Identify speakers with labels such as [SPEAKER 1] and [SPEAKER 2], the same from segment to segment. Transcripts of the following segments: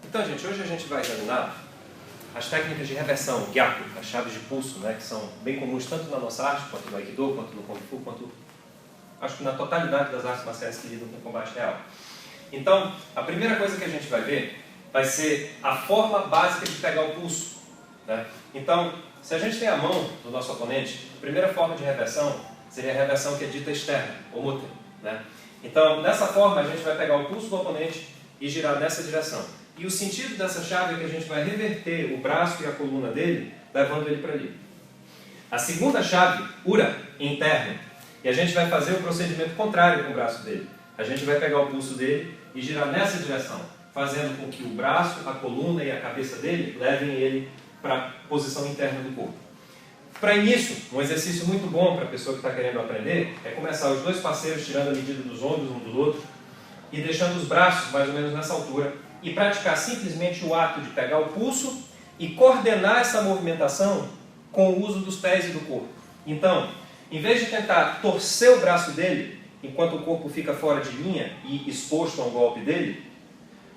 [SPEAKER 1] Então, gente, hoje a gente vai examinar as técnicas de reversão, Gyaku, as chaves de pulso, né, que são bem comuns tanto na nossa arte, quanto no Aikido, quanto no Kung Fu, quanto acho que na totalidade das artes marciais que lidam com o combate real. Então, a primeira coisa que a gente vai ver vai ser a forma básica de pegar o pulso, né? Então, se a gente tem a mão do nosso oponente, a primeira forma de reversão seria a reversão que é dita externa, ou mute, né? Então, dessa forma, a gente vai pegar o pulso do oponente e girar nessa direção. E o sentido dessa chave é que a gente vai reverter o braço e a coluna dele, levando ele para ali. A segunda chave, Ura, interno, e a gente vai fazer o procedimento contrário com o braço dele. A gente vai pegar o pulso dele e girar nessa direção, fazendo com que o braço, a coluna e a cabeça dele levem ele para a posição interna do corpo. Para início, um exercício muito bom para a pessoa que está querendo aprender é começar os dois parceiros tirando a medida dos ombros um do outro e deixando os braços mais ou menos nessa altura e praticar simplesmente o ato de pegar o pulso e coordenar essa movimentação com o uso dos pés e do corpo. Então, em vez de tentar torcer o braço dele enquanto o corpo fica fora de linha e exposto a um golpe dele,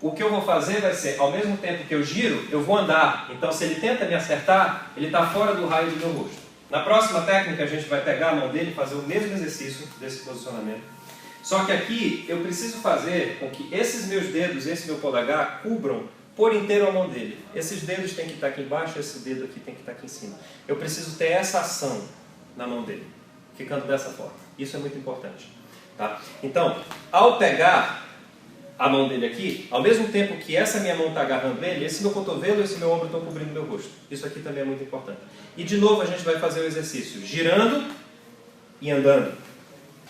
[SPEAKER 1] o que eu vou fazer vai ser, ao mesmo tempo que eu giro, eu vou andar. Então, se ele tenta me acertar, ele está fora do raio do meu rosto. Na próxima técnica, a gente vai pegar a mão dele e fazer o mesmo exercício desse posicionamento. Só que aqui, eu preciso fazer com que esses meus dedos, esse meu polegar, cubram por inteiro a mão dele. Esses dedos têm que estar aqui embaixo, esse dedo aqui tem que estar aqui em cima. Eu preciso ter essa ação na mão dele, ficando dessa forma. Isso é muito importante. Tá? Então, ao pegar a mão dele aqui, ao mesmo tempo que essa minha mão está agarrando ele, esse meu cotovelo e esse meu ombro estão cobrindo meu rosto. Isso aqui também é muito importante. E de novo a gente vai fazer o exercício girando e andando.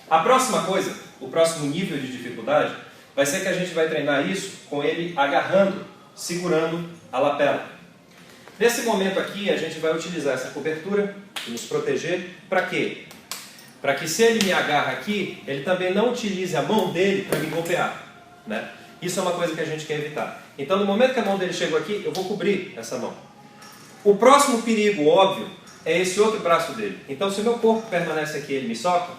[SPEAKER 1] A próxima coisa, o próximo nível de dificuldade, vai ser que a gente vai treinar isso com ele agarrando, segurando a lapela. Nesse momento aqui, a gente vai utilizar essa cobertura e nos proteger. Para quê? Para que se ele me agarra aqui, ele também não utilize a mão dele para me golpear. Né? Isso é uma coisa que a gente quer evitar. Então, no momento que a mão dele chegou aqui, eu vou cobrir essa mão. O próximo perigo, óbvio, é esse outro braço dele. Então, se o meu corpo permanece aqui e ele me soca,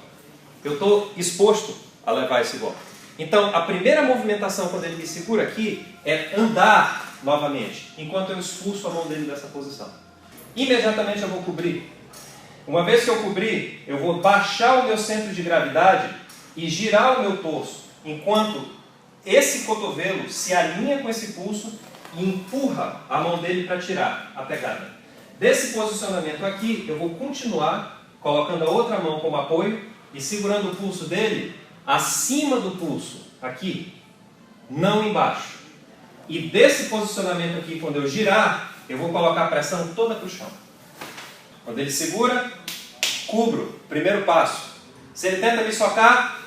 [SPEAKER 1] eu estou exposto a levar esse golpe. Então, a primeira movimentação quando ele me segura aqui é andar novamente, enquanto eu expulso a mão dele dessa posição. Imediatamente eu vou cobrir. Uma vez que eu cobrir, eu vou baixar o meu centro de gravidade e girar o meu torso, enquanto esse cotovelo se alinha com esse pulso e empurra a mão dele para tirar a pegada. Desse posicionamento aqui, eu vou continuar colocando a outra mão como apoio e segurando o pulso dele acima do pulso, aqui, não embaixo. E desse posicionamento aqui, quando eu girar, eu vou colocar a pressão toda para o chão. Quando ele segura, cubro, primeiro passo. Se ele tenta me socar,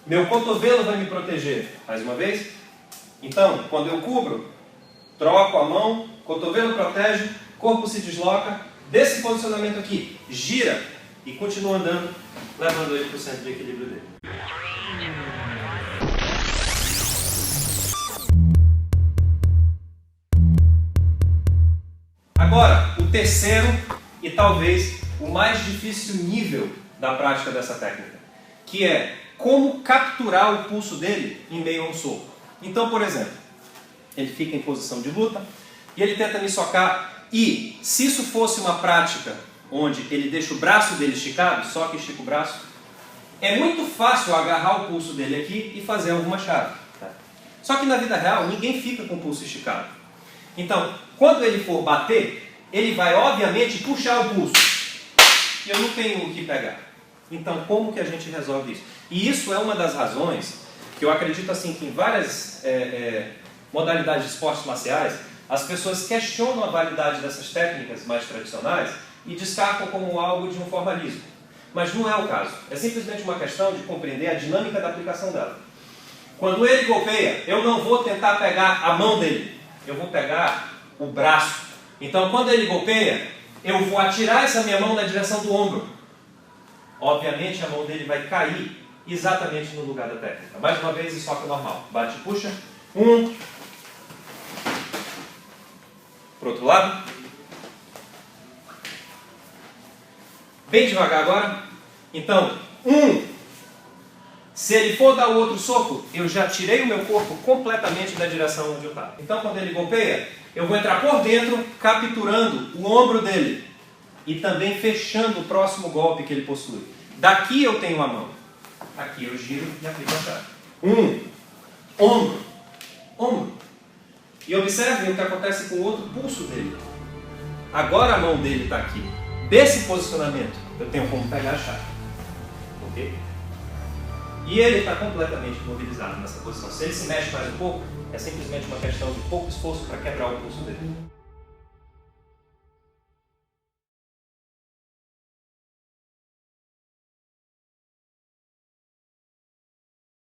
[SPEAKER 1] meu cotovelo vai me proteger. Mais uma vez. Então, quando eu cubro, troco a mão, cotovelo protege, corpo se desloca. Desse posicionamento aqui, gira e continua andando, levando ele para o centro de equilíbrio dele. Agora, o terceiro e talvez o mais difícil nível da prática dessa técnica, que é como capturar o pulso dele em meio a um soco. Então, por exemplo, ele fica em posição de luta e ele tenta me socar e, se isso fosse uma prática onde ele deixa o braço dele esticado, soca e estica o braço, é muito fácil agarrar o pulso dele aqui e fazer alguma chave. Tá? Só que na vida real, ninguém fica com o pulso esticado. Então, quando ele for bater, ele vai, obviamente, puxar o pulso. E eu não tenho o que pegar. Então, como que a gente resolve isso? E isso é uma das razões que eu acredito assim, que em várias modalidades de esportes marciais, as pessoas questionam a validade dessas técnicas mais tradicionais e descartam como algo de um formalismo. Mas não é o caso. É simplesmente uma questão de compreender a dinâmica da aplicação dela. Quando ele golpeia, eu não vou tentar pegar a mão dele. Eu vou pegar o braço. Então, quando ele golpeia, eu vou atirar essa minha mão na direção do ombro. Obviamente, a mão dele vai cair exatamente no lugar da técnica. Mais uma vez, soca normal. Bate e puxa. Um. Para o outro lado. Bem devagar agora. Então, um. Se ele for dar o outro soco, eu já tirei o meu corpo completamente da direção onde eu estava. Então, quando ele golpeia, eu vou entrar por dentro, capturando o ombro dele e também fechando o próximo golpe que ele possui. Daqui eu tenho a mão. Aqui eu giro e aplico a chave. Ombro, ombro. E observem o que acontece com o outro pulso dele. Agora a mão dele está aqui. Desse posicionamento, eu tenho como pegar a chave. Ok? E ele está completamente imobilizado nessa posição. Se ele se mexe mais um pouco, é simplesmente uma questão de pouco esforço para quebrar o pulso dele.